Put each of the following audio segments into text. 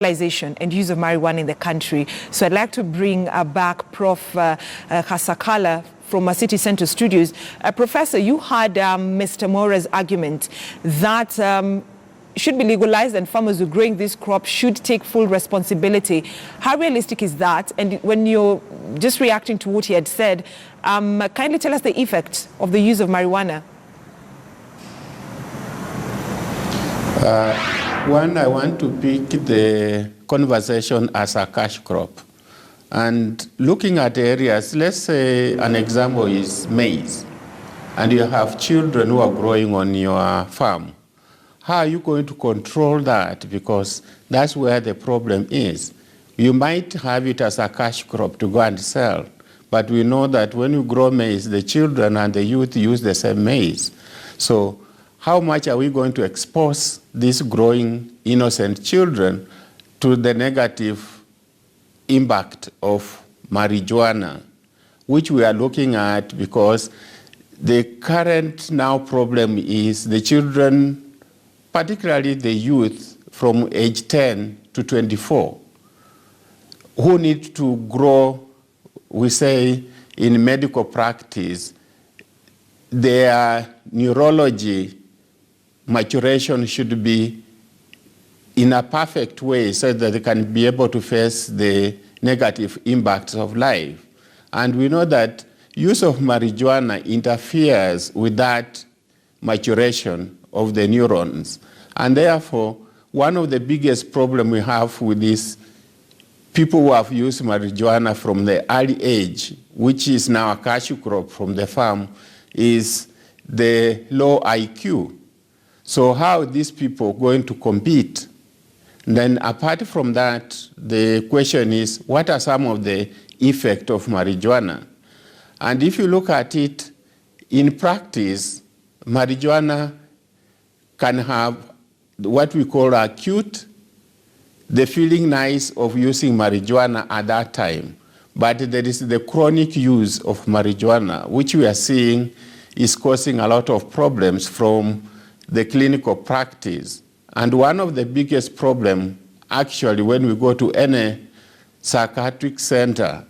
Legalization and use of marijuana in the country. So I'd like to bring back Prof. Hasakala from our City Center studios. Professor, you heard Mr. Mora's argument that should be legalized and farmers who are growing this crop should take full responsibility. How realistic is that? And when you're just reacting to what he had said, kindly tell us the effect of the use of marijuana. One, I want to pick the conversation as a cash crop. And looking at areas, let's say an example is maize, and you have children who are growing on your farm. How are you going to control that? Because that's where the problem is. You might have it as a cash crop to go and sell, but we know that when you grow maize, the children and the youth use the same maize. So how much are we going to expose these growing innocent children to the negative impact of marijuana, which we are looking at because the current now problem is the children, particularly the youth from age 10 to 24, who need to grow, we say in medical practice, their neurology maturation should be in a perfect way so that they can be able to face the negative impacts of life. And we know that use of marijuana interferes with that maturation of the neurons. And therefore, one of the biggest problems we have with these people who have used marijuana from the early age, which is now a cashew crop from the farm, is the low IQ. So how are these people going to compete? Then apart from that, the question is, what are some of the effects of marijuana? And if you look at it, in practice, marijuana can have what we call acute, the feeling nice of using marijuana at that time. But there is the chronic use of marijuana, which we are seeing is causing a lot of problems from the clinical practice. And one of the biggest problems, actually, when we go to any psychiatric center,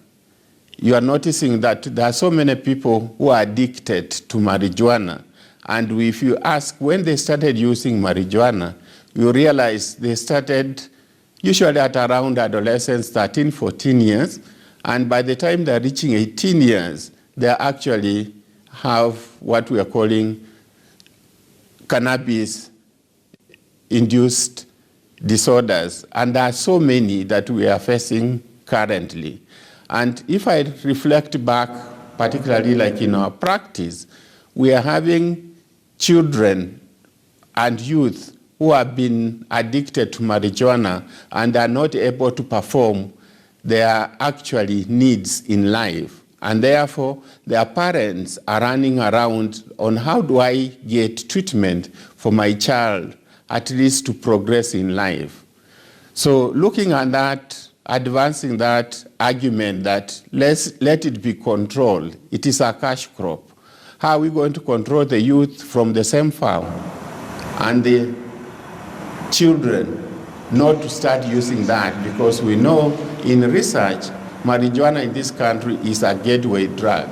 you are noticing that there are so many people who are addicted to marijuana. And if you ask when they started using marijuana, you realize they started usually at around adolescence, 13, 14 years. And by the time they're reaching 18 years, they actually have what we are calling cannabis-induced disorders. And there are so many that we are facing currently. And if I reflect back, particularly like in our practice, we are having children and youth who have been addicted to marijuana and are not able to perform their actually needs in life. And therefore, their parents are running around on how do I get treatment for my child, at least to progress in life. So looking at that, advancing that argument that let it be controlled, it is a cash crop. How are we going to control the youth from the same farm and the children not to start using that? Because we know in research, marijuana in this country is a gateway drug.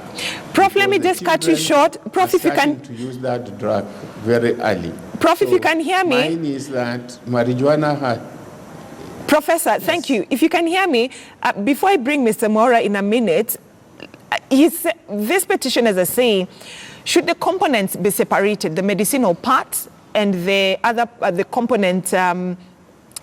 Prof, let me just cut you short. Prof, if you can to use that drug very early. Prof, if you can hear me. Mine is that marijuana has. Professor, yes. Thank you. If you can hear me, before I bring Mr. Mora in a minute, this petition, as I say, should the components be separated, the medicinal part and the other the component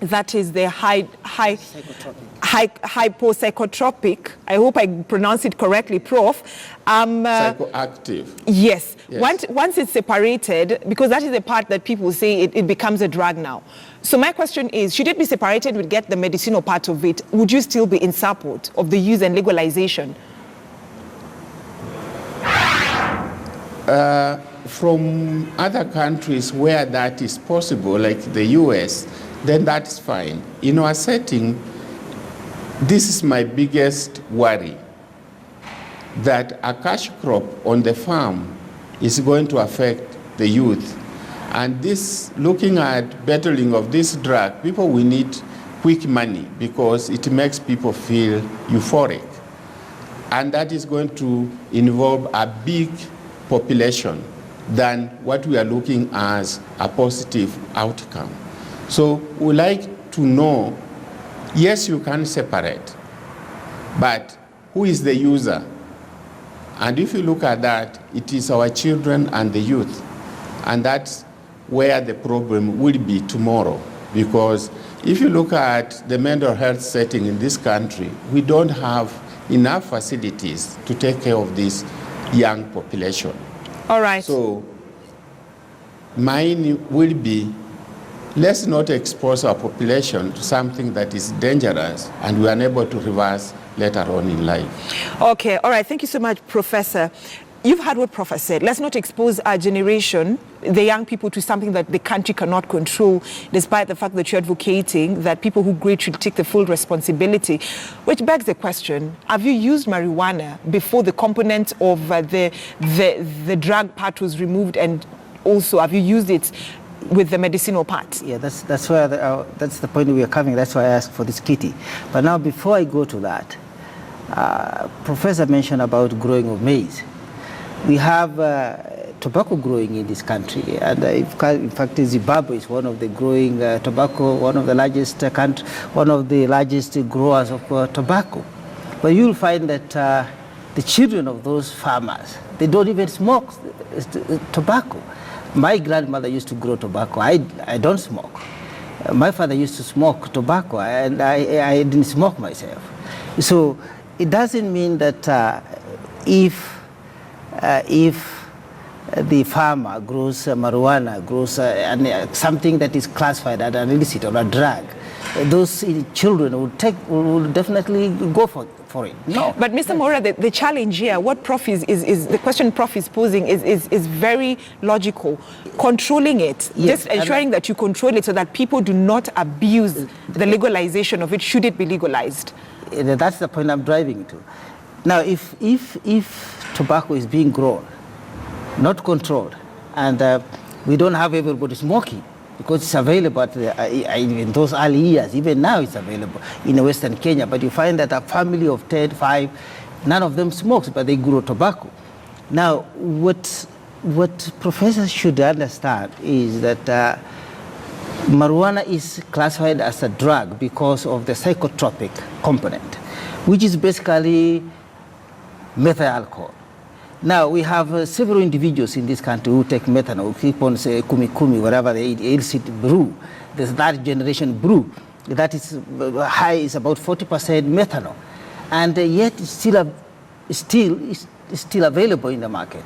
that is the hypopsychotropic. I hope I pronounce it correctly, Prof. Psychoactive. Yes. Once it's separated, because that is the part that people say it becomes a drug now. So my question is, should it be separated? We'd get the medicinal part of it. Would you still be in support of the use and legalization? From other countries where that is possible, like the US, then that's fine. In our setting, this is my biggest worry, that a cash crop on the farm is going to affect the youth. And this, looking at battling of this drug, people will need quick money because it makes people feel euphoric. And that is going to involve a big population than what we are looking as a positive outcome. So we like to know, yes, you can separate, but who is the user? And if you look at that, it is our children and the youth. And that's where the problem will be tomorrow. Because if you look at the mental health setting in this country, we don't have enough facilities to take care of this young population. All right. So mine will be, let's not expose our population to something that is dangerous and we are unable to reverse later on in life. Okay, all right. Thank you so much, Professor. You've heard what Prof said. Let's not expose our generation, the young people, to something that the country cannot control, despite the fact that you're advocating that people who grade should take the full responsibility. Which begs the question, have you used marijuana before the component of the drug part was removed, and also have you used it with the medicinal part? Yeah, that's where that's the point we are coming. That's why I asked for this kitty. But now, before I go to that, Professor mentioned about growing of maize. We have tobacco growing in this country, and in fact, Zimbabwe is one of the growing tobacco, one of the largest growers of tobacco. But you'll find that the children of those farmers, they don't even smoke tobacco. My grandmother used to grow tobacco. I don't smoke. My father used to smoke tobacco, and I didn't smoke myself. So it doesn't mean that if the farmer grows marijuana, grows something that is classified as an illicit or a drug, those children will definitely go for it. No. But Mr. Mora, the challenge here, what Prof is the question Prof is posing is very logical. Controlling it, yes, just ensuring that you control it so that people do not abuse the legalization of it, should it be legalized? That's the point I'm driving to. Now, if tobacco is being grown, not controlled, and we don't have everybody smoking, because it's available in those early years, even now it's available in Western Kenya, but you find that a family of 10, 5, none of them smokes, but they grow tobacco. Now, what professors should understand is that marijuana is classified as a drug because of the psychotropic component, which is basically methyl alcohol. Now, we have several individuals in this country who take methanol, who keep on say kumi, whatever they eat, illicit brew. There's that generation brew. That is high, is about 40% methanol. And yet it's still available in the market.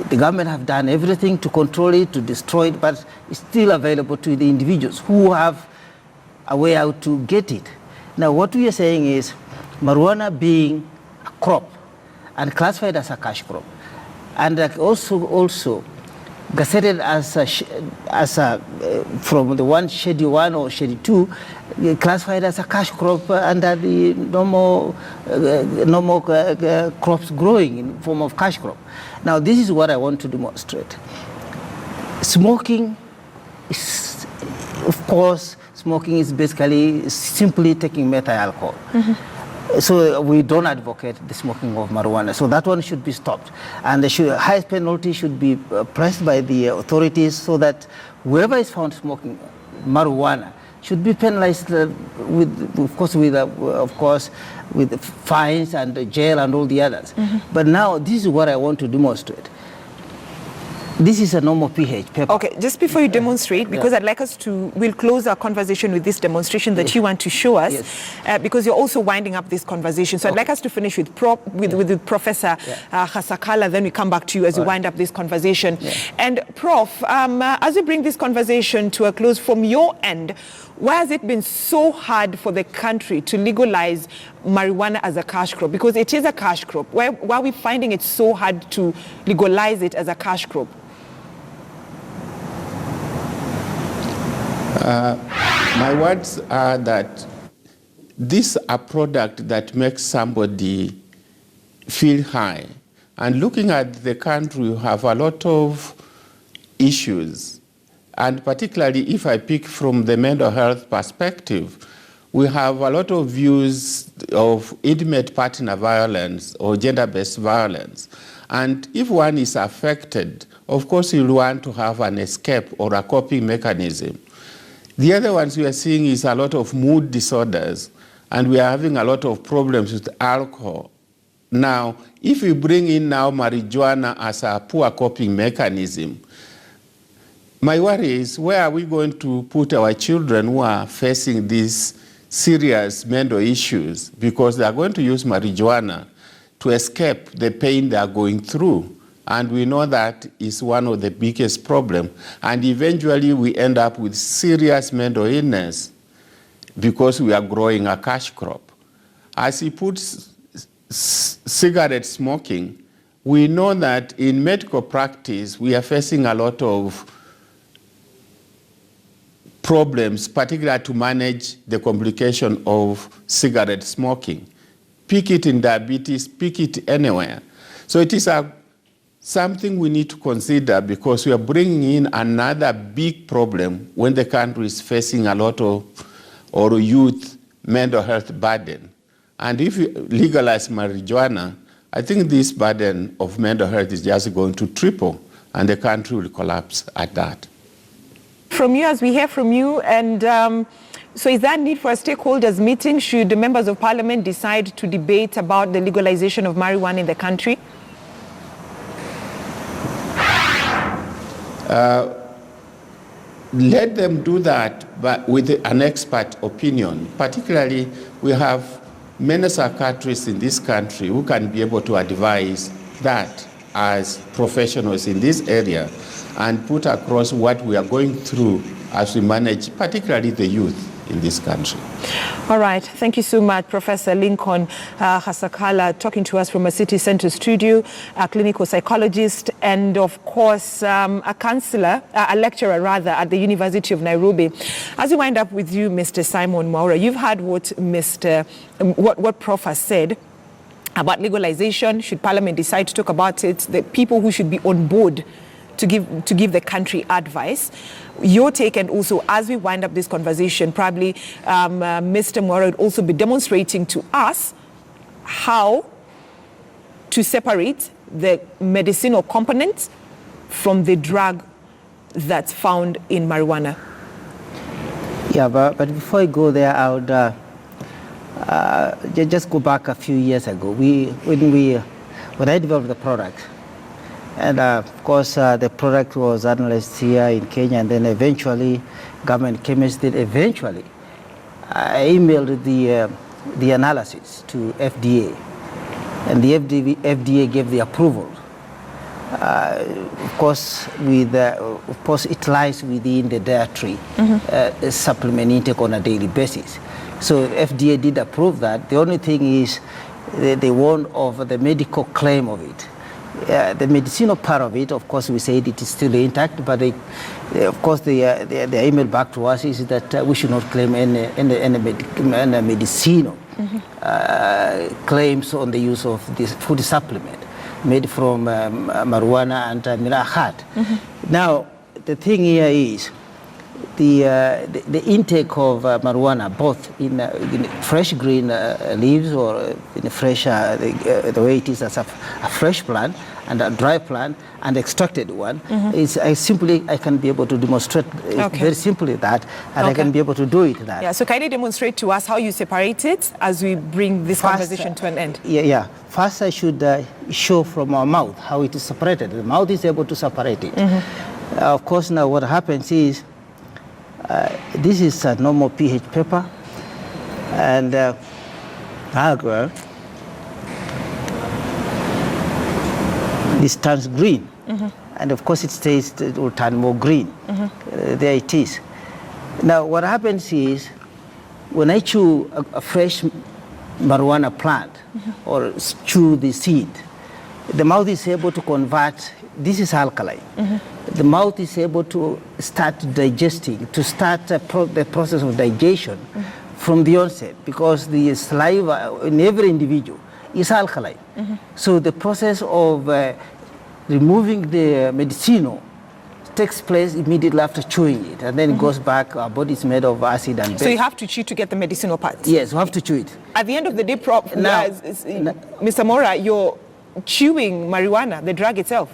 The government have done everything to control it, to destroy it, but it's still available to the individuals who have a way out to get it. Now, what we are saying is marijuana being a crop and classified as a cash crop, and also gazetted as from the one Schedule 1 or Schedule 2, classified as a cash crop under the normal crops growing in form of cash crop. Now, this is what I want to demonstrate. Smoking is, of course, basically simply taking methyl alcohol. Mm-hmm. So we don't advocate the smoking of marijuana. So that one should be stopped. And the highest penalty should be pressed by the authorities so that whoever is found smoking marijuana should be penalized with fines and jail and all the others. Mm-hmm. But now this is what I want to demonstrate. This is a normal pH paper. Okay, just before you demonstrate, because I'd like us we'll close our conversation with this demonstration that you want to show us, because you're also winding up this conversation. So I'd like us to finish with Professor Hasakala, then we come back to you as we wind up this conversation. Yeah. And Prof, as we bring this conversation to a close, from your end, why has it been so hard for the country to legalize marijuana as a cash crop? Because it is a cash crop. Why are we finding it so hard to legalize it as a cash crop? My words are that this is a product that makes somebody feel high. And looking at the country, you have a lot of issues. And particularly if I pick from the mental health perspective, we have a lot of views of intimate partner violence or gender-based violence. And if one is affected, of course you'll want to have an escape or a coping mechanism. The other ones we are seeing is a lot of mood disorders, and we are having a lot of problems with alcohol. Now, if we bring in now marijuana as a poor coping mechanism, my worry is, where are we going to put our children who are facing these serious mental issues because they are going to use marijuana to escape the pain they are going through? And we know that is one of the biggest problems. And eventually we end up with serious mental illness because we are growing a cash crop. As he puts cigarette smoking, we know that in medical practice we are facing a lot of problems, particularly to manage the complication of cigarette smoking. Pick it in diabetes, pick it anywhere. So it is something we need to consider because we are bringing in another big problem when the country is facing a lot of, or youth mental health burden. And if you legalize marijuana, I think this burden of mental health is just going to triple and the country will collapse at that. From you, as we hear from you, and so is there a need for a stakeholders meeting should the members of parliament decide to debate about the legalization of marijuana in the country? Let them do that, but with an expert opinion. Particularly, we have many psychiatrists in this country who can be able to advise that as professionals in this area and put across what we are going through as we manage, particularly the youth in this country. All right. Thank you so much, Professor Lincoln Hasakala, talking to us from a city center studio, a clinical psychologist, and of course, a counselor, a lecturer rather, at the University of Nairobi. As we wind up with you, Mr. Simon Mwaura, you've heard what Prof has said about legalization. Should Parliament decide to talk about it, the people who should be on board to give the country advice. Your take, and also as we wind up this conversation, probably Mr. Mwaura would also be demonstrating to us how to separate the medicinal component from the drug that's found in marijuana. Yeah, but before I go there, I would just go back a few years ago. When I developed the product, and of course the product was analyzed here in Kenya, and then eventually government chemists did eventually. I emailed the analysis to FDA, and the FDA gave the approval. Of course, it lies within the dietary supplement intake on a daily basis. So FDA did approve that. The only thing is they warned of the medical claim of it. The medicinal part of it, of course, we said it is still intact, but of course the email back to us is that we should not claim any medicinal claims on the use of this food supplement made from marijuana and mirahat. Now, the thing here is the intake of marijuana, both in fresh green leaves or in fresh, the way it is as a fresh plant and a dry plant and extracted one, is I can be able to demonstrate very simply that, and I can be able to do it that. Yeah, so can you demonstrate to us how you separate it as we bring this conversation to an end? Yeah. First, I should show from our mouth how it is separated. The mouth is able to separate it. Of course, now what happens is, this is a normal pH paper, and this turns green, and of course it will turn more green. There it is. Now what happens is, when I chew a fresh marijuana plant or chew the seed, the mouth is able to convert. This is alkaline. The mouth is able to start digesting, to start the process of digestion from the onset, because the saliva in every individual is alkaline. So the process of removing the medicinal takes place immediately after chewing it, and then it goes back. Our body is made of acid and base. So you have to chew to get the medicinal parts? Yes, you have to chew it. At the end of the day, Mr. Mora, you're chewing marijuana, the drug itself.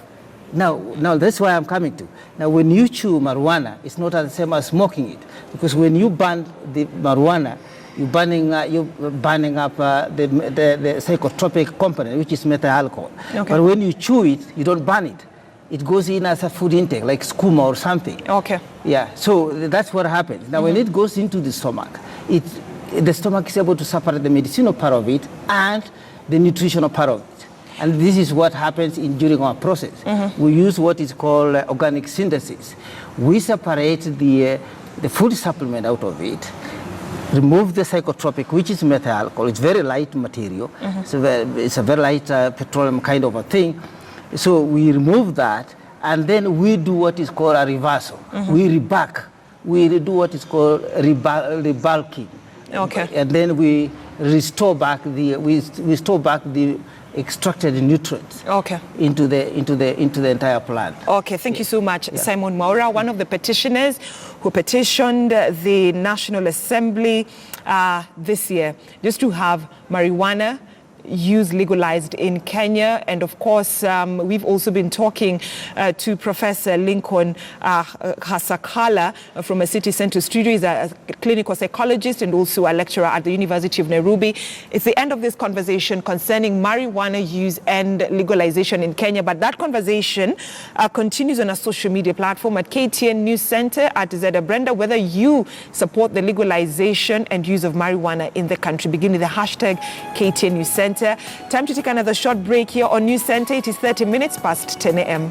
Now that's why I'm coming to. Now, when you chew marijuana, it's not the same as smoking it, because when you burn the marijuana, you're burning up the psychotropic component, which is methyl alcohol. Okay. But when you chew it, you don't burn it. It goes in as a food intake, like skooma or something. Okay. Yeah, so that's what happens. Now, when it goes into the stomach, the stomach is able to separate the medicinal part of it and the nutritional part of it. And this is what happens during our process. We use what is called organic synthesis. We separate the food supplement out of it, remove the psychotropic, which is methyl alcohol. It's very light material. It's a very light petroleum kind of a thing. So we remove that, and then we do what is called a reversal. We reback. We do what is called rebulking. Okay. And then we restore back the extracted nutrients into the entire plant. Okay, thank you so much, Simon Mwaura, one of the petitioners who petitioned the National Assembly this year just to have marijuana use legalized in Kenya. And of course, we've also been talking to Professor Lincoln Hasakala from a City Center studio. He's a clinical psychologist and also a lecturer at the University of Nairobi. It's the end of this conversation concerning marijuana use and legalization in Kenya. But that conversation continues on a social media platform at KTN News Center, at Zeda Brenda, whether you support the legalization and use of marijuana in the country. Begin with the hashtag KTN News Center. Time to take another short break here on News Center. It is 30 minutes past 10 a.m.